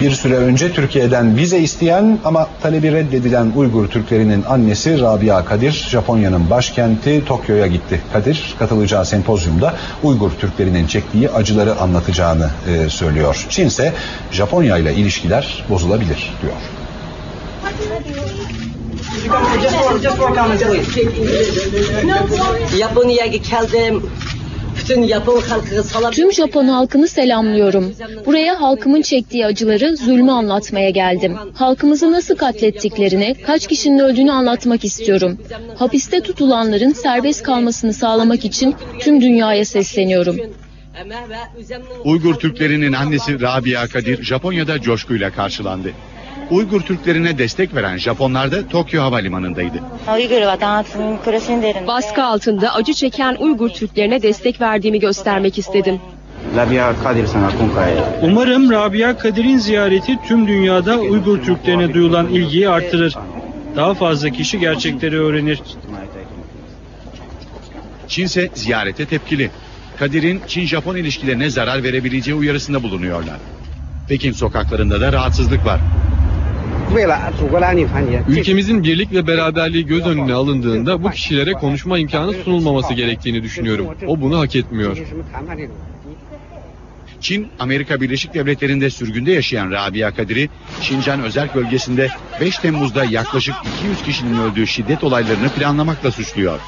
Bir süre önce Türkiye'den vize isteyen ama talebi reddedilen Uygur Türklerinin annesi Rabia Kadir, Japonya'nın başkenti Tokyo'ya gitti. Kadir, katılacağı sempozyumda Uygur Türklerinin çektiği acıları anlatacağını söylüyor. Çin ise Japonya ile ilişkiler bozulabilir diyor. Japonya'ya geldim. Tüm Japon halkını selamlıyorum. Buraya halkımın çektiği acıları, zulmü anlatmaya geldim. Halkımızı nasıl katlettiklerini, kaç kişinin öldüğünü anlatmak istiyorum. Hapiste tutulanların serbest kalmasını sağlamak için tüm dünyaya sesleniyorum. Uygur Türklerinin annesi Rabia Kadir Japonya'da coşkuyla karşılandı. Uygur Türklerine destek veren Japonlar da Tokyo Havalimanı'ndaydı. Baskı altında acı çeken Uygur Türklerine destek verdiğimi göstermek istedim. Umarım Rabia Kadir'in ziyareti tüm dünyada Uygur Türklerine duyulan ilgiyi artırır. Daha fazla kişi gerçekleri öğrenir. Çin ise ziyarete tepkili. Kadir'in Çin-Japon ilişkilerine zarar verebileceği uyarısında bulunuyorlar. Pekin sokaklarında da rahatsızlık var. Ülkemizin birlik ve beraberliği göz önüne alındığında bu kişilere konuşma imkanı sunulmaması gerektiğini düşünüyorum. O bunu hak etmiyor. Çin, Amerika Birleşik Devletleri'nde sürgünde yaşayan Rabia Kadir'i Şincan özerk bölgesinde 5 Temmuz'da yaklaşık 200 kişinin öldüğü şiddet olaylarını planlamakla suçluyor.